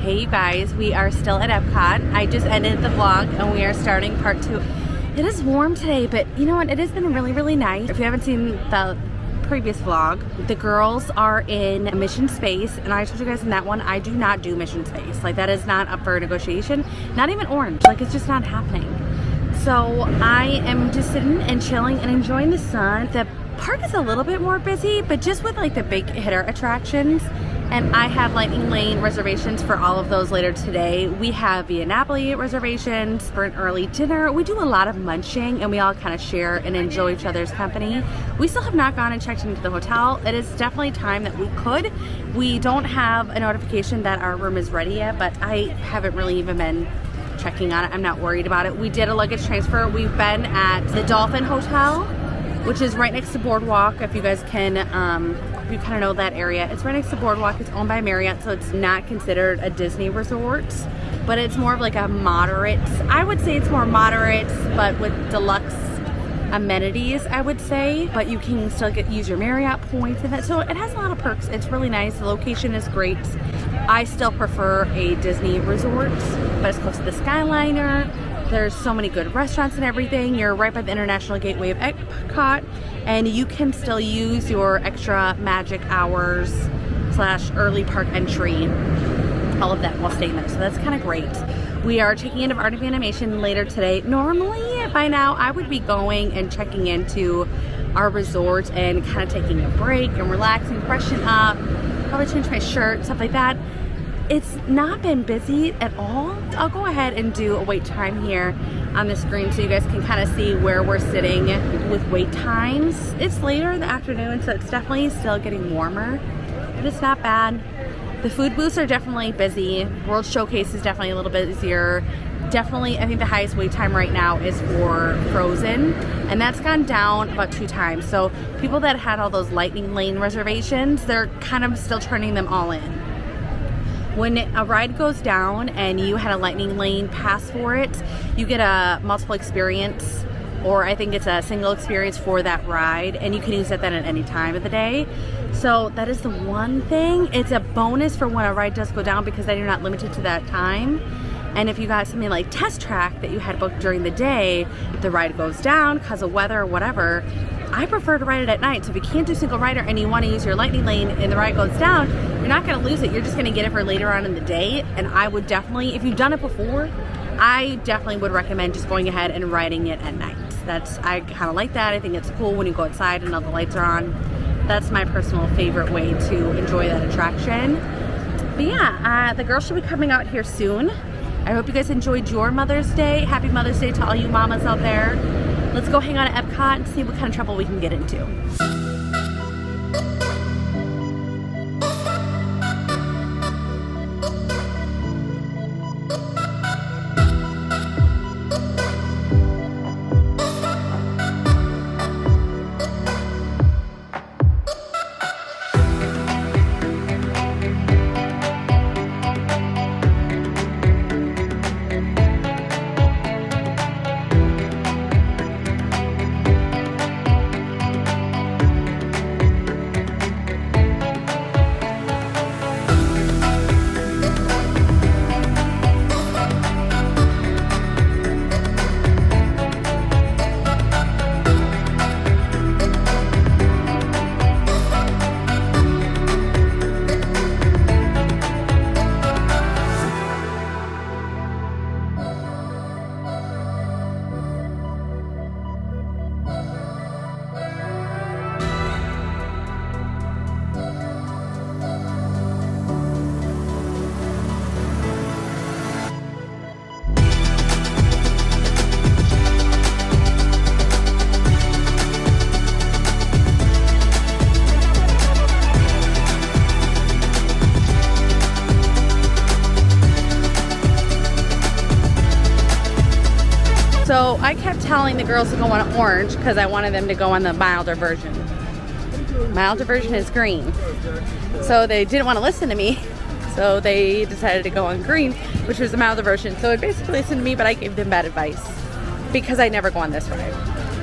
Hey you guys, we are still at Epcot. I just ended the vlog and we are starting part 2. It is warm today, but you know what? It has been really nice. If you haven't seen the previous vlog, the girls are in mission space, and I told you guys in that one, I do not do mission space. Like, that is not up for negotiation. Not even orange. Like, it's just not happening. So I am just sitting and chilling and enjoying the sun. The park is a little bit more busy, but just with like the big hitter attractions. And I have Lightning Lane reservations for all of those later today. We have Via Napoli reservations for an early dinner. We do a lot of munching and we all kind of share and enjoy each other's company. We still have not gone and checked into the hotel. It is definitely time that we could. We don't have a notification that our room is ready yet, but I haven't really even been checking on it. I'm not worried about it. We did a luggage transfer. We've been at the Dolphin Hotel, which is right next to Boardwalk. If you guys can, you kind of know that area. It's right next to Boardwalk. It's owned by Marriott, so it's not considered a Disney resort, but it's more of like a moderate, I would say it's more moderate, but with deluxe amenities, I would say. But you can still use your Marriott points and that, so it has a lot of perks. It's really nice. The location is great. I still prefer a Disney resort, but it's close to the Skyliner. There's so many good restaurants and everything. You're right by the International Gateway of Epcot, and you can still use your extra magic hours / early park entry, all of that while staying there. So that's kind of great. We are checking into Art of Animation later today. Normally by now I would be going and checking into our resort and kind of taking a break and relaxing, freshen up, probably change my shirt, stuff like that. It's not been busy at all. I'll go ahead and do a wait time here on the screen so you guys can kind of see where we're sitting with wait times. It's later in the afternoon, so it's definitely still getting warmer, but it's not bad. The food booths are definitely busy. World Showcase is definitely a little bit busier. Definitely, I think the highest wait time right now is for Frozen, and that's gone down about 2 times. So people that had all those Lightning Lane reservations, they're kind of still turning them all in. When a ride goes down and you had a Lightning Lane pass for it, you get a multiple experience, or I think it's a single experience for that ride, and you can use that then at any time of the day. So that is the one thing. It's a bonus for when a ride does go down, because then you're not limited to that time. And if you got something like Test Track that you had booked during the day, the ride goes down because of weather or whatever, I prefer to ride it at night. So if you can't do single rider and you want to use your Lightning Lane and the ride goes down, you're not going to lose it. You're just going to get it for later on in the day. And I would definitely, if you've done it before, I definitely would recommend just going ahead and riding it at night. I kind of like that. I think it's cool when you go outside and all the lights are on. That's my personal favorite way to enjoy that attraction. But yeah, the girls should be coming out here soon. I hope you guys enjoyed your Mother's Day. Happy Mother's Day to all you mamas out there. Let's go hang out at Epcot and see what kind of trouble we can get into. So I kept telling the girls to go on orange because I wanted them to go on the milder version. Milder version is green. So they didn't want to listen to me. So they decided to go on green, which was the milder version. So they basically listened to me, but I gave them bad advice because I never go on this ride,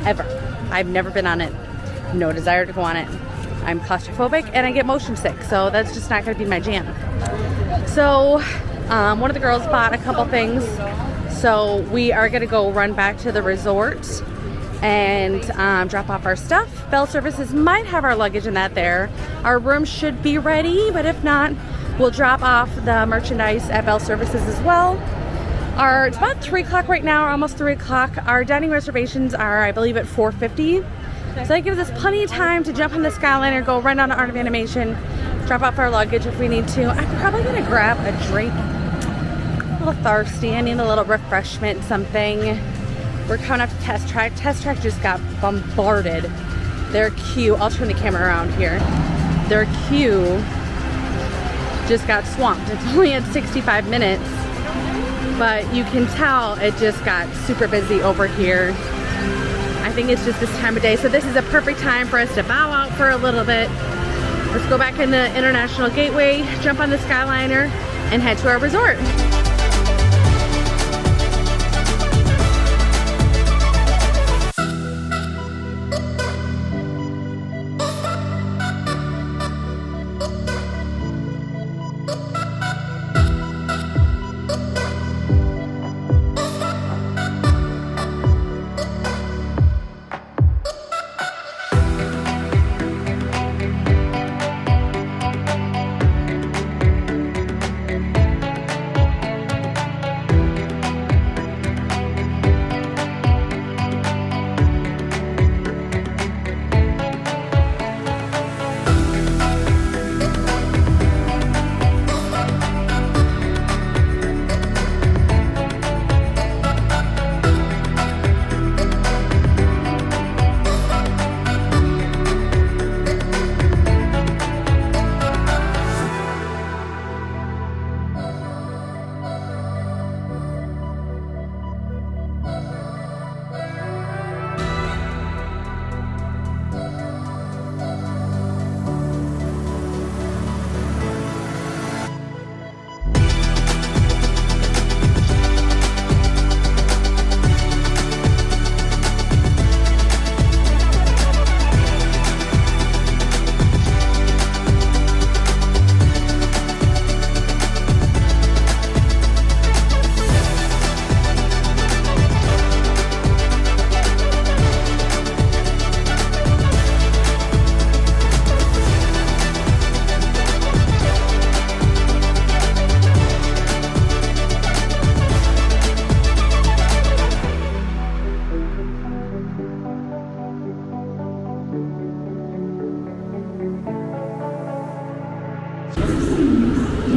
ever. I've never been on it. No desire to go on it. I'm claustrophobic and I get motion sick, so that's just not going to be my jam. So One of the girls bought a couple things, so we are gonna go run back to the resort and drop off our stuff. Bell Services might have our luggage in that there. Our room should be ready, but if not, we'll drop off the merchandise at Bell Services as well. It's about 3 o'clock right now, almost 3 o'clock. Our dining reservations are, I believe, at 4:50. So that gives us plenty of time to jump on the Skyliner, go right on to Art of Animation, drop off our luggage if we need to. I'm probably gonna grab a drink. A little thirsty, I need a little refreshment, something. We're coming up to Test Track. Test Track just got bombarded. Their queue, I'll turn the camera around here. Their queue just got swamped. It's only at 65 minutes. But you can tell it just got super busy over here. I think it's just this time of day. So this is a perfect time for us to bow out for a little bit. Let's go back in the International Gateway, jump on the Skyliner, and head to our resort.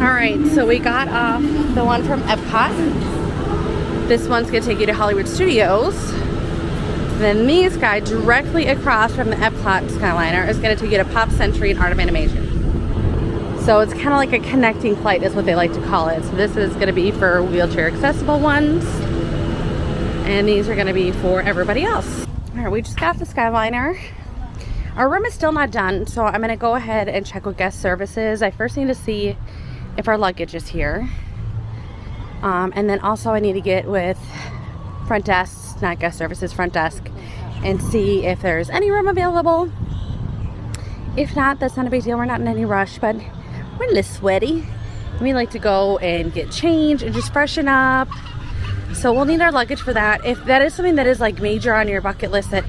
Alright, so we got off the one from Epcot. This one's going to take you to Hollywood Studios. Then this guy directly across from the Epcot Skyliner is going to take you to Pop Century and Art of Animation. So it's kind of like a connecting flight is what they like to call it. So this is going to be for wheelchair accessible ones. And these are going to be for everybody else. Alright, we just got the Skyliner. Our room is still not done, so I'm going to go ahead and check with guest services. I first need to see if our luggage is here. And then also I need to get with front desk, not guest services, front desk, and see if there's any room available. If not, that's not a big deal. We're not in any rush, but we're a little sweaty. We like to go and get changed and just freshen up. So we'll need our luggage for that. If that is something that is like major on your bucket list that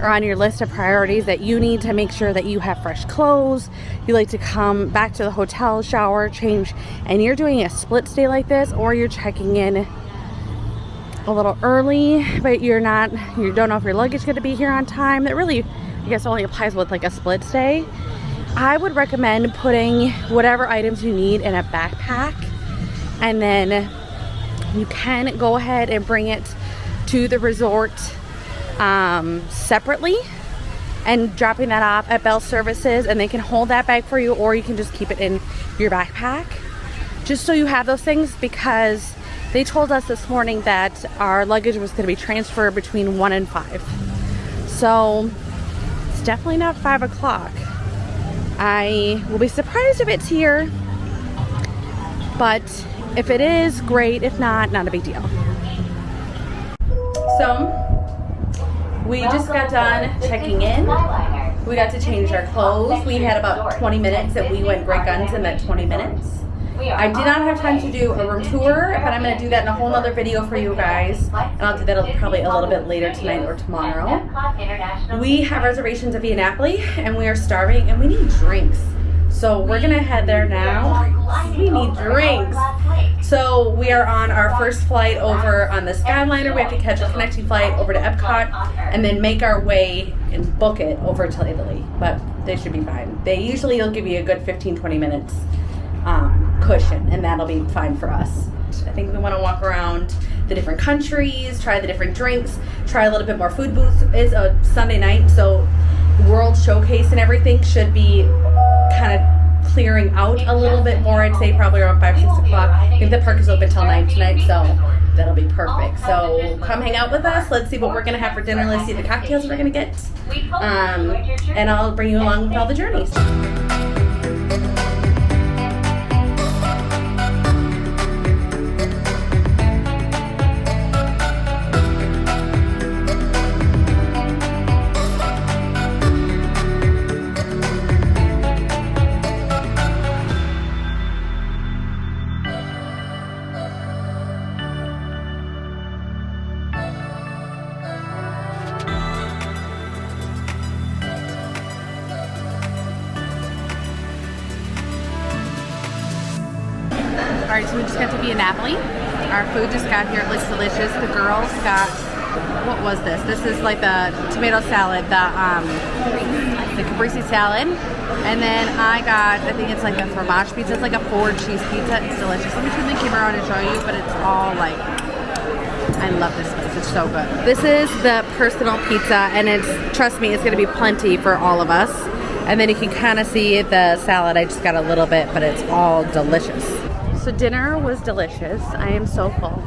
or on your list of priorities, that you need to make sure that you have fresh clothes, you like to come back to the hotel, shower, change, and you're doing a split stay like this, or you're checking in a little early, but you don't know if your luggage is going to be here on time, that really, I guess, only applies with like a split stay. I would recommend putting whatever items you need in a backpack, and then you can go ahead and bring it to the resort separately and dropping that off at Bell Services, and they can hold that bag for you, or you can just keep it in your backpack just so you have those things, because they told us this morning that our luggage was going to be transferred between 1 and 5. So it's definitely not 5 o'clock. I will be surprised if it's here, but if it is, great. If not, not a big deal. So we just got done checking in. We got to change our clothes. We had about 20 minutes and we went great guns in that 20 minutes. I did not have time to do a room tour, but I'm going to do that in a whole nother video for you guys. And I'll do that probably a little bit later tonight or tomorrow. We have reservations at Via Napoli, and we are starving, and we need drinks. So we're going to head there now. We need drinks. So we are on our first flight over on the Skyliner. We have to catch a connecting flight over to Epcot and then make our way and book it over to Italy. But they should be fine. They usually will give you a good 15-20 minutes cushion, and that'll be fine for us. I think we want to walk around the different countries, try the different drinks, try a little bit more food booths. It's a Sunday night, so World Showcase and everything should be kind of clearing out a little bit more. I'd say probably around 5, 6 o'clock. I think the park is open till 9 tonight, so that'll be perfect. So come hang out with us. Let's see what we're gonna have for dinner. Let's see the cocktails we're gonna get, and I'll bring you along with all the journeys. Alright, so we just got to Via Napoli. Our food just got here. It looks delicious. The girls got, what was this? This is like the tomato salad, the caprese salad. And then I got, I think it's like a fromage pizza. It's like a 4-cheese pizza. It's delicious. Let me turn the camera around and show you, but it's all like, I love this place. It's so good. This is the personal pizza, and it's, trust me, it's going to be plenty for all of us. And then you can kind of see the salad. I just got a little bit, but it's all delicious. So dinner was delicious. I am so full.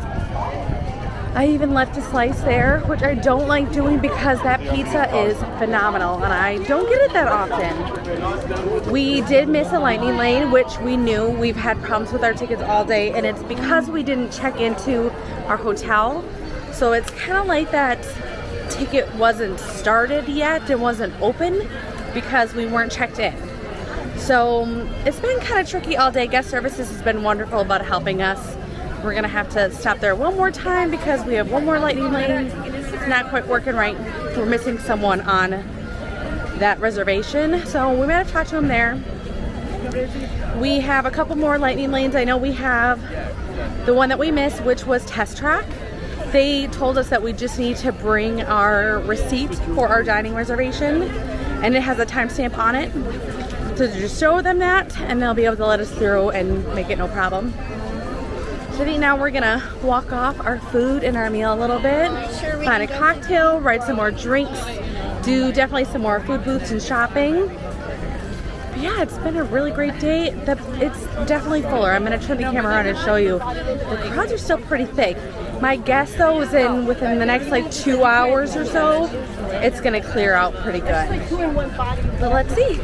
I even left a slice there, which I don't like doing because that pizza is phenomenal and I don't get it that often. We did miss a lightning lane, which we knew. We've had problems with our tickets all day, and it's because we didn't check into our hotel. So it's kind of like that ticket wasn't started yet. It wasn't open because we weren't checked in. So it's been kind of tricky all day. Guest services has been wonderful about helping us. We're gonna have to stop there one more time because we have one more lightning lane. It's not quite working right. We're missing someone on that reservation. So we might have to talk to them there. We have a couple more lightning lanes. I know we have the one that we missed, which was Test Track. They told us that we just need to bring our receipt for our dining reservation, and it has a timestamp on it. So just show them that, and they'll be able to let us through and make it no problem. So I think now we're gonna walk off our food and our meal a little bit, find a cocktail, ride some more drinks, do definitely some more food booths and shopping. But yeah, it's been a really great day. It's definitely fuller. I'm gonna turn the camera around and show you. The crowds are still pretty thick. My guess though is within the next like 2 hours or so, it's gonna clear out pretty good. But let's see.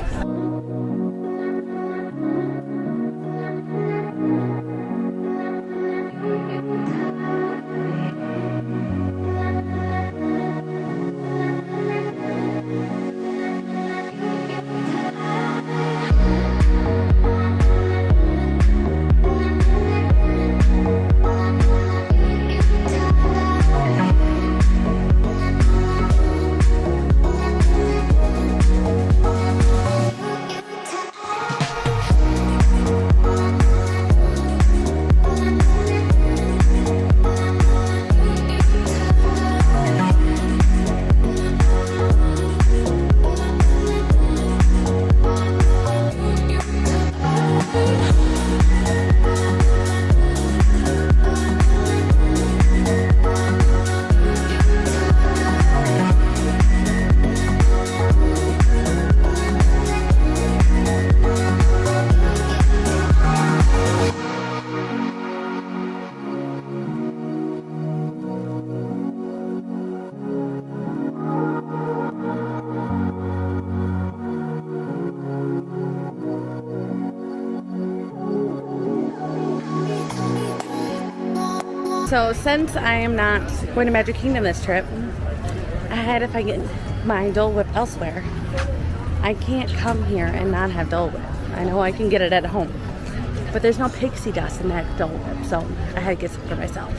So since I am not going to Magic Kingdom this trip, I had if I get my Dole Whip elsewhere. I can't come here and not have Dole Whip. I know I can get it at home, but there's no pixie dust in that Dole Whip, so I had to get some for myself.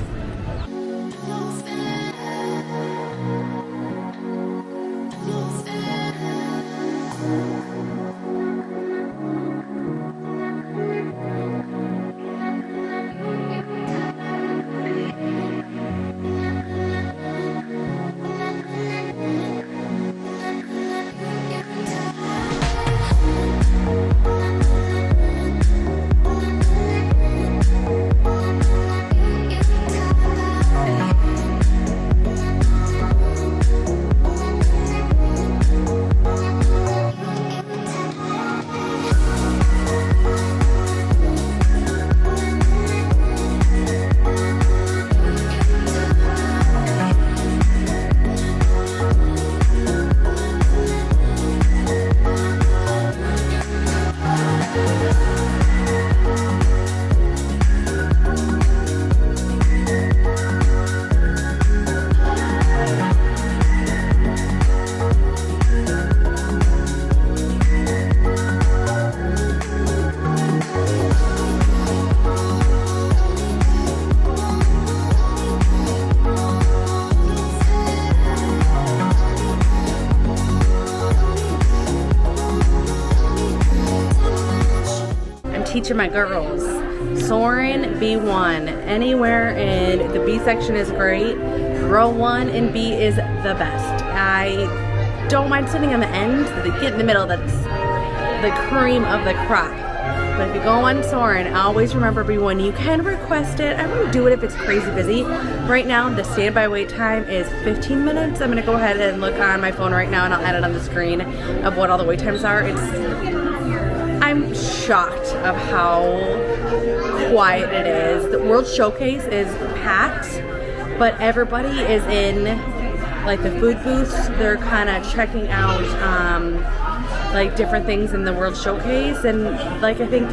Teaching my girls. Soarin B1. Anywhere in the B section is great. Row 1 in B is the best. I don't mind sitting on the end. Get in the middle, that's the cream of the crop. But if you go on Soarin, always remember B1. You can request it. I wouldn't do it if it's crazy busy. Right now, the standby wait time is 15 minutes. I'm gonna go ahead and look on my phone right now and I'll add it on the screen of what all the wait times are. I'm shocked of how quiet it is. The World Showcase is packed, but everybody is in like the food booths. They're kind of checking out like different things in the World Showcase, and like I think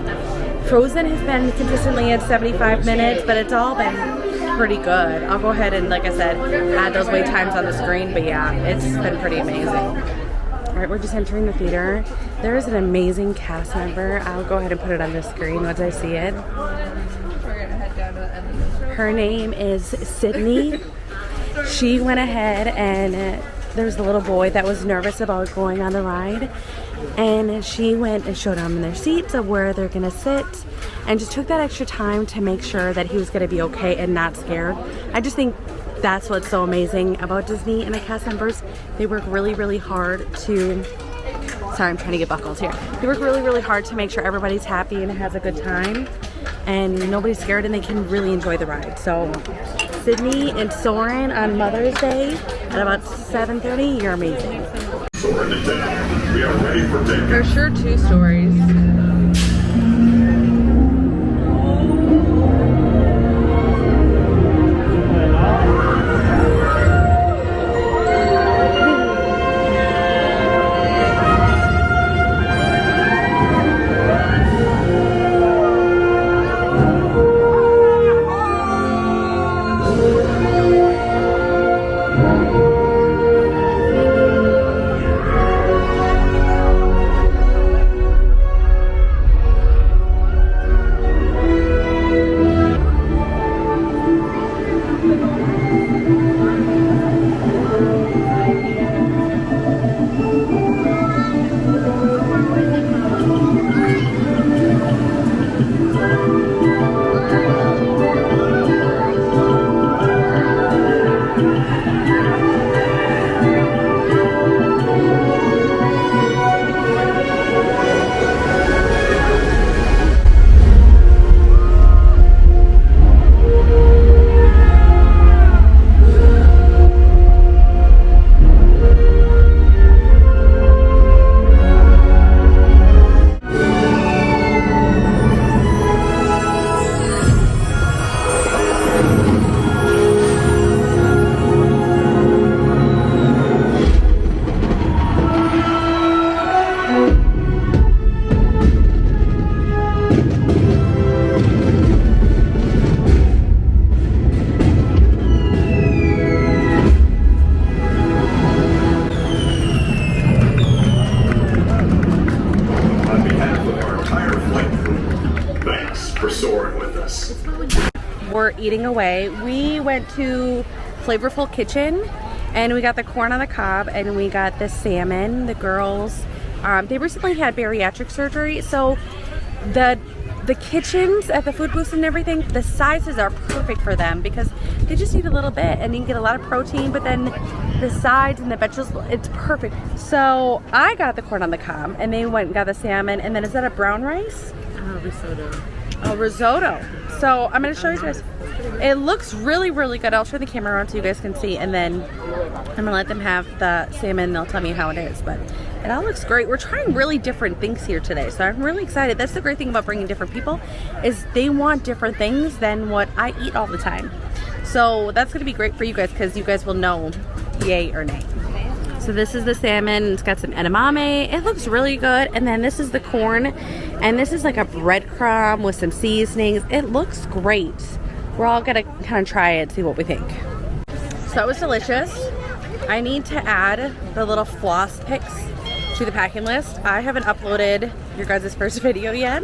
Frozen has been consistently at 75 minutes, but it's all been pretty good. I'll go ahead and, like I said, add those wait times on the screen, but yeah, it's been pretty amazing. All right, we're just entering the theater. There is an amazing cast member. I'll go ahead and put it on the screen once I see it. Her name is Sydney. She went ahead and there's a little boy that was nervous about going on the ride. And she went and showed them their seats of where they're gonna sit and just took that extra time to make sure that he was gonna be okay and not scared. I just think that's what's so amazing about Disney and the cast members. They work really, really hard to, sorry, I'm trying to get buckles here. They work really, really hard to make sure everybody's happy and has a good time and nobody's scared and they can really enjoy the ride. So Sydney and Soarin on Mother's Day at about 7:30, you're amazing. We are ready for takeoff. There's sure two stories. eating away. We went to Flavorful Kitchen and we got the corn on the cob and we got the salmon. The girls, they recently had bariatric surgery, so the kitchens at the food booths and everything, the sizes are perfect for them because they just need a little bit and you can get a lot of protein, but then the sides and the vegetables, it's perfect. So I got the corn on the cob and they went and got the salmon, and then is that a brown rice? Risotto. Oh, risotto. So I'm gonna show you guys. It looks really, really good. I'll turn the camera around so you guys can see, and then I'm gonna let them have the salmon. They'll tell me how it is, but it all looks great. We're trying really different things here today, so I'm really excited. That's the great thing about bringing different people, is they want different things than what I eat all the time. So that's gonna be great for you guys because you guys will know yay or nay. So this is the salmon. It's got some edamame. It looks really good. And then this is the corn, and this is like a breadcrumb with some seasonings. It looks great. We're all gonna kind of try it, see what we think. So it was delicious. I need to add the little floss picks to the packing list. I haven't uploaded your guys' first video yet.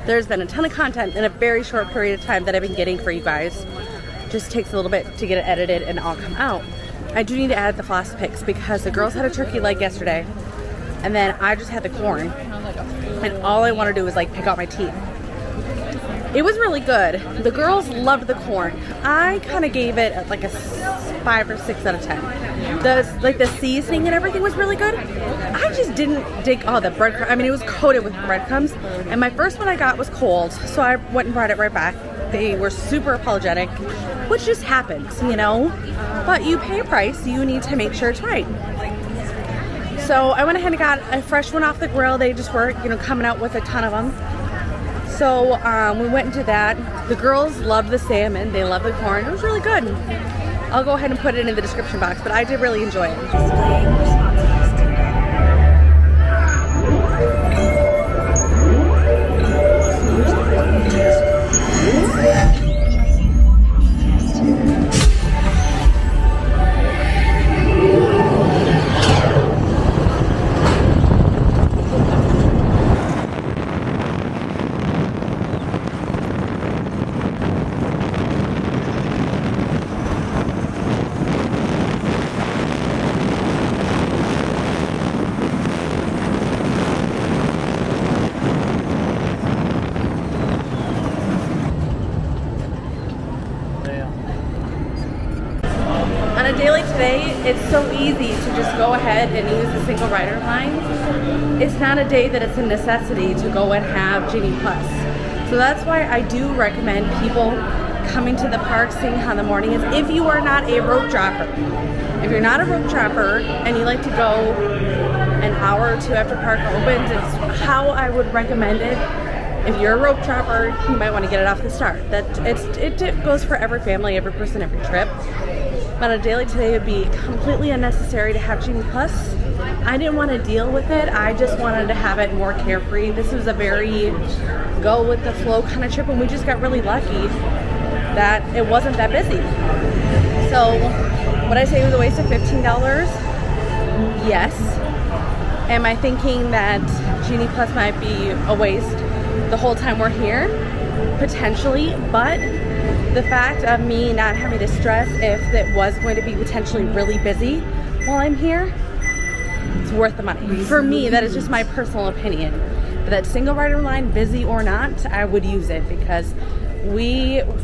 There's been a ton of content in a very short period of time that I've been getting for you guys. Just takes a little bit to get it edited and all come out. I do need to add the floss picks because the girls had a turkey leg yesterday, and then I just had the corn, and all I want to do is like pick out my teeth. It was really good. The girls loved the corn. I kind of gave it like a 5 or 6 out of 10. The seasoning and everything was really good. I just didn't dig the breadcrumbs. I mean, it was coated with breadcrumbs, and my first one I got was cold, so I went and brought it right back. They were super apologetic, which just happens, you know, but you pay a price, you need to make sure it's right. So I went ahead and got a fresh one off the grill. They just were, you know, coming out with a ton of them. So we went into that. The girls loved the salmon. They loved the corn. It was really good. I'll go ahead and put it in the description box, but I did really enjoy it. On a day like today, it's so easy to just go ahead and use the single rider line. It's not a day that it's a necessity to go and have Genie Plus. So that's why I do recommend people coming to the park, seeing how the morning is, if you are not a rope dropper. If you're not a rope dropper and you like to go an hour or two after park opens, it's how I would recommend it. If you're a rope dropper, you might want to get it off the start. It goes for every family, every person, every trip. But on a day like today, it would be completely unnecessary to have Genie Plus. I didn't want to deal with it. I just wanted to have it more carefree. This was a very go with the flow kind of trip, and we just got really lucky that it wasn't that busy. So would I say it was a waste of $15? Yes. Am I thinking that Genie Plus might be a waste the whole time we're here? Potentially, but the fact of me not having to stress if it was going to be potentially really busy while I'm here, it's worth the money. For me, that is just my personal opinion. But that single rider line, busy or not, I would use it because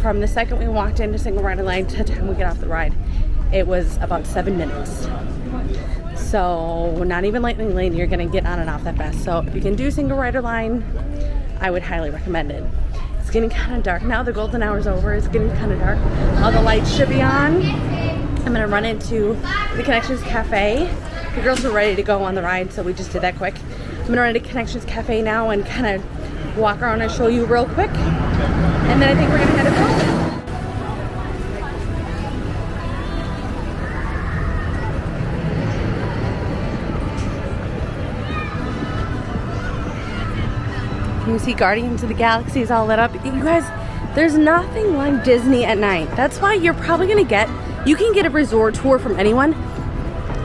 from the second we walked into single rider line to the time we get off the ride, it was about 7 minutes. So not even lightning lane, you're gonna get on and off that fast. So if you can do single rider line, I would highly recommend it. It's getting kind of dark now. The golden hour's over. It's getting kind of dark. All the lights should be on. I'm gonna run into the Connections Cafe. The girls were ready to go on the ride, so we just did that quick. I'm gonna run into Connections Cafe now and kind of walk around and show you real quick. And then I think we're gonna head home. You see Guardians of the Galaxy is all lit up. You guys, there's nothing like Disney at night. That's why you're probably gonna you can get a resort tour from anyone.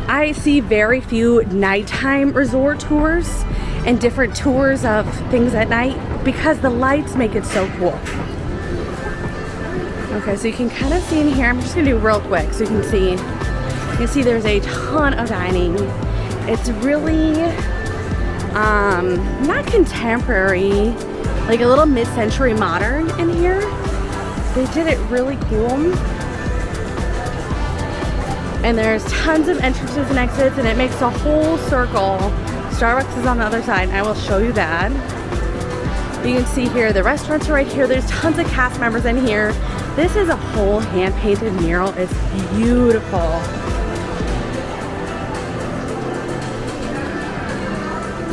I see very few nighttime resort tours and different tours of things at night because the lights make it so cool. Okay, so you can kind of see in here, I'm just gonna do real quick so you can see. You can see there's a ton of dining. It's really not contemporary, like a little mid-century modern in here. They did it really cool. And there's tons of entrances and exits, and it makes a whole circle. Starbucks is on the other side, and I will show you that. You can see here, the restaurants are right here. There's tons of cast members in here. This is a whole hand-painted mural. It's beautiful.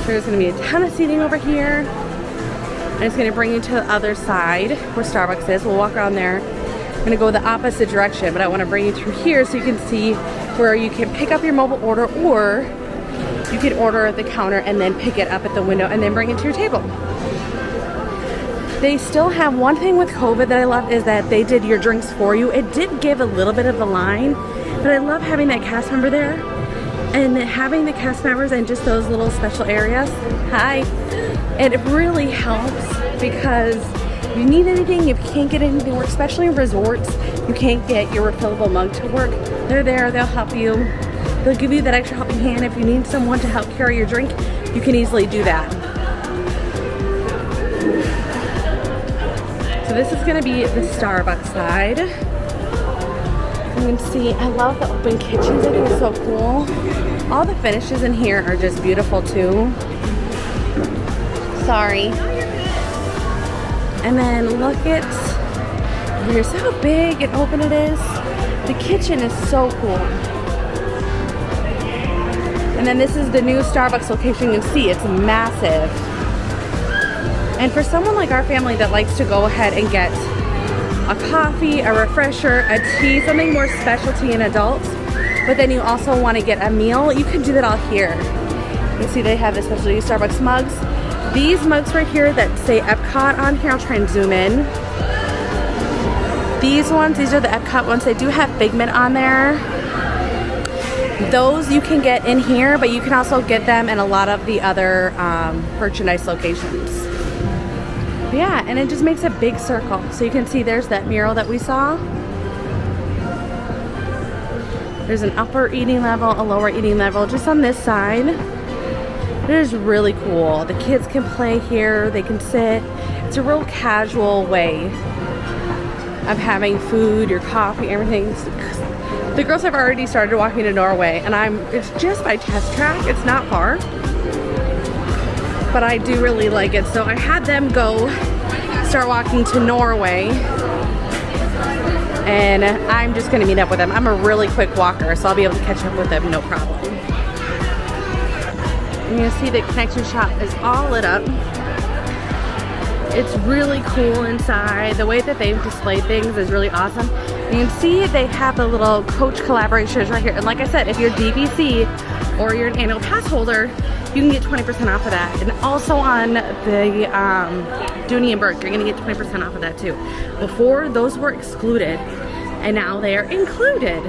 There's gonna be a ton of seating over here. And it's gonna bring you to the other side where Starbucks is. We'll walk around there. I'm gonna go the opposite direction, but I wanna bring you through here so you can see where you can pick up your mobile order, or you can order at the counter and then pick it up at the window and then bring it to your table. They still have one thing with COVID that I love is that they did your drinks for you. It did give a little bit of a line, but I love having that cast member there and having the cast members in just those little special areas. Hi. And it really helps because if you need anything, if you can't get anything to work, especially in resorts, you can't get your refillable mug to work. They're there, they'll help you. They'll give you that extra helping hand. If you need someone to help carry your drink, you can easily do that. So this is gonna be the Starbucks side. You can see, I love the open kitchens. I think it's so cool. All the finishes in here are just beautiful too. Sorry. And then look at, here's how big and open it is. The kitchen is so cool. And then this is the new Starbucks location. You can see it's massive. And for someone like our family that likes to go ahead and get a coffee, a refresher, a tea, something more specialty in adults, but then you also want to get a meal, you can do that all here. You can see they have the specialty Starbucks mugs. These mugs right here that say Epcot on here, I'll try and zoom in. These ones, these are the Epcot ones. They do have Figment on there. Those you can get in here, but you can also get them in a lot of the other merchandise locations. Yeah, and it just makes a big circle. So you can see there's that mural that we saw. There's an upper eating level, a lower eating level, just on this side. It is really cool. The kids can play here, they can sit. It's a real casual way of having food, your coffee, everything. The girls have already started walking to Norway, and it's just by Test Track. It's not far. But I do really like it. So I had them go start walking to Norway, and I'm just gonna meet up with them. I'm a really quick walker, so I'll be able to catch up with them, no problem. And you see the connection shop is all lit up. It's really cool inside. The way that they've displayed things is really awesome. You can see they have the little coach collaborations right here. And like I said, if you're DVC or you're an annual pass holder, you can get 20% off of that. And also on the Dooney and Burke, you're gonna get 20% off of that too. Before, those were excluded, and now they are included.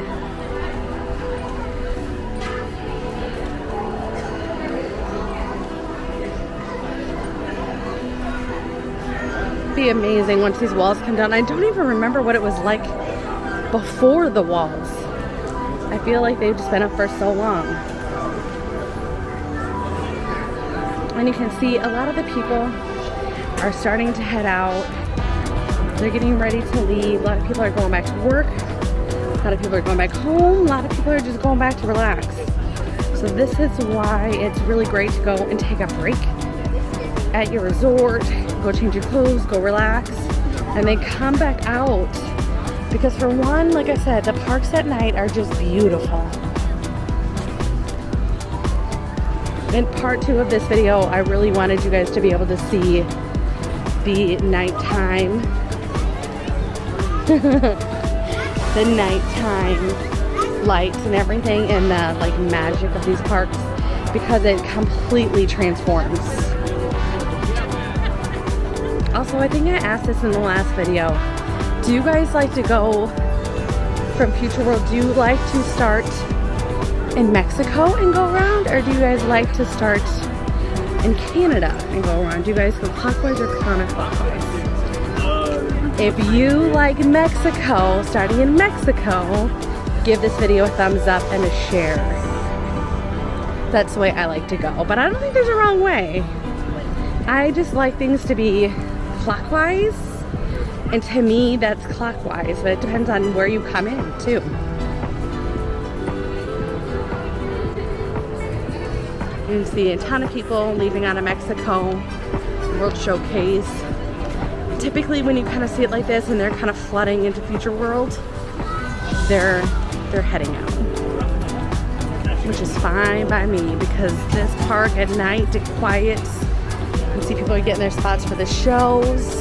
Be amazing once these walls come down. I don't even remember what it was like before the walls. I feel like they've just been up for so long. And you can see a lot of the people are starting to head out. They're getting ready to leave. A lot of people are going back to work. A lot of people are going back home. A lot of people are just going back to relax. So this is why it's really great to go and take a break at your resort, go change your clothes, go relax, and then come back out. Because for one, like I said, the parks at night are just beautiful. In part 2 of this video, I really wanted you guys to be able to see the nighttime, the nighttime lights and everything, and the like magic of these parks, because it completely transforms. Also, I think I asked this in the last video. Do you guys like to go from Future World? Do you like to start in Mexico and go around, or do you guys like to start in Canada and go around? Do you guys go clockwise or counterclockwise? If you like Mexico, starting in Mexico, give this video a thumbs up and a share. That's the way I like to go, but I don't think there's a wrong way. I just like things to be clockwise, and to me that's clockwise, but it depends on where you come in too. You see a ton of people leaving out of Mexico World Showcase. Typically when you kind of see it like this and they're kind of flooding into Future World, they're heading out, which is fine by me because this park at night, it's quiet. You see people are getting their spots for the shows.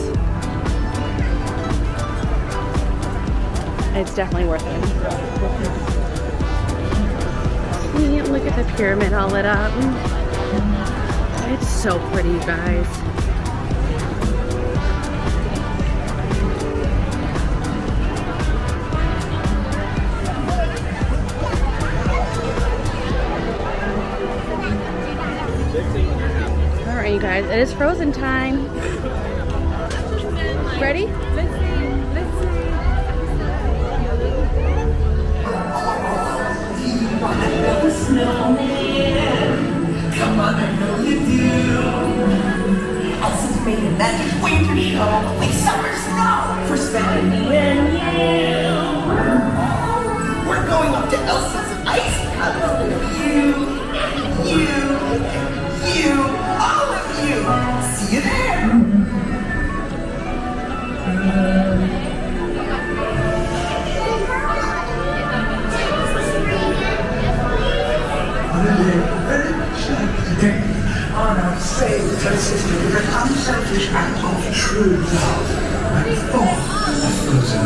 It's definitely worth it. Look at the pyramid all lit up. It's so pretty, you guys. Alright, you guys, it is Frozen time. Ready? Let's see. Snowman, come on, I know you do. Elsa's made a magic winter show with summer snow for spending me and you. We're going up to Elsa's ice castle. You, all of you. See you there. On our save her sister with an unselfish act of true love and full of frozen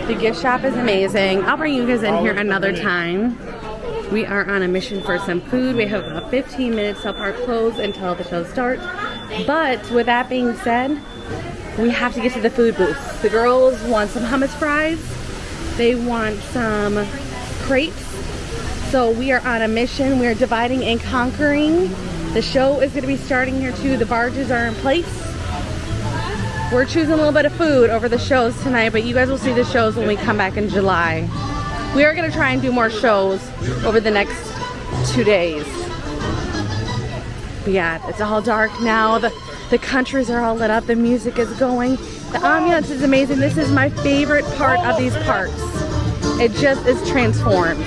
The gift shop is amazing. I'll bring you guys in here another time. We are on a mission for some food. We have about 15 minutes till park close until the show starts. But with that being said, we have to get to the food booth. The girls want some hummus fries. They want some crepes. So we are on a mission. We are dividing and conquering. The show is going to be starting here too. The barges are in place. We're choosing a little bit of food over the shows tonight, but you guys will see the shows when we come back in July. We are going to try and do more shows over the next 2 days. But yeah, it's all dark now. The countries are all lit up. The music is going. The ambiance is amazing. This is my favorite part of these parks. It just is transformed.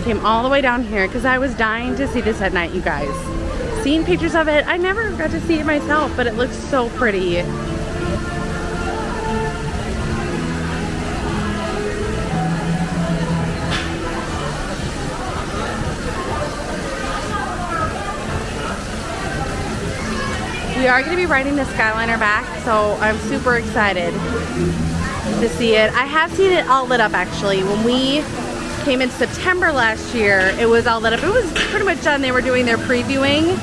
Came all the way down here because I was dying to see this at night, you guys. Seeing pictures of it, I never got to see it myself, but it looks so pretty. We are going to be riding the Skyliner back, so I'm super excited to see it. I have seen it all lit up actually. When we came in September last year, it was all lit up. It was pretty much done. They were doing their previewing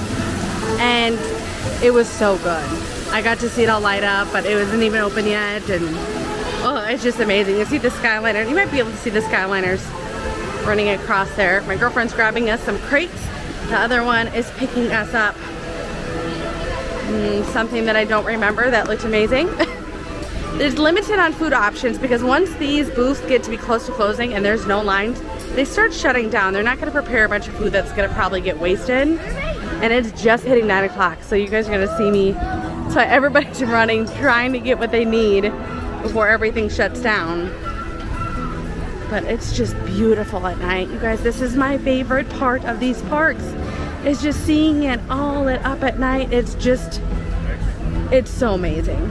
and it was so good. I got to see it all light up, but it wasn't even open yet, and oh, it's just amazing. You see the Skyliner. You might be able to see the Skyliners running across there. My girlfriend's grabbing us some crepes. The other one is picking us up something that I don't remember that looked amazing. There's limited on food options because once these booths get to be close to closing and there's no lines, they start shutting down. They're not going to prepare a bunch of food that's going to probably get wasted. And it's just hitting 9 o'clock, so you guys are going to see me. So everybody's running, trying to get what they need before everything shuts down. But it's just beautiful at night. You guys, this is my favorite part of these parks. It's just seeing it all lit up at night. It's just, it's so amazing.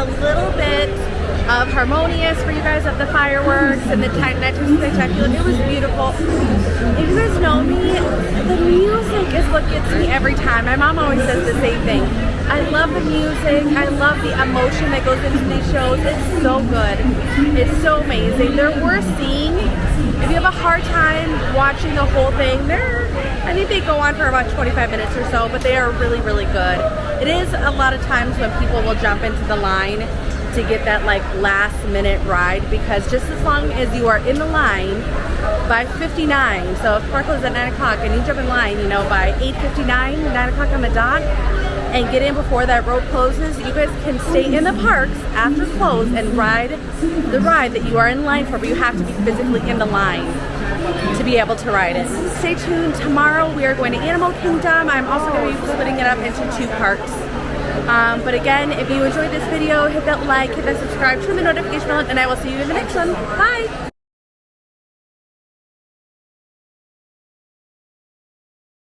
a little bit of Harmonious for you guys of the fireworks and the nighttime spectacular. It was beautiful. If you guys know me, the music is what gets me every time. My mom always says the same thing. I love the music. I love the emotion that goes into these shows. It's so good. It's so amazing. They're worth seeing. If you have a hard time watching the whole thing, I think they go on for about 25 minutes or so, but they are really, really good. It is a lot of times when people will jump into the line to get that like last minute ride, because just as long as you are in the line by 59, so if park closes at 9 o'clock and you jump in line, you know, by 8:59, 9 o'clock on the dot, and get in before that road closes, you guys can stay in the parks after close and ride the ride that you are in line for, but you have to be physically in the line to be able to ride it. Stay tuned. Tomorrow we are going to Animal Kingdom. I'm also going to be splitting it up into 2 parks. But again, if you enjoyed this video, hit that like, hit that subscribe, turn the notification bell on, and I will see you in the next one. Bye!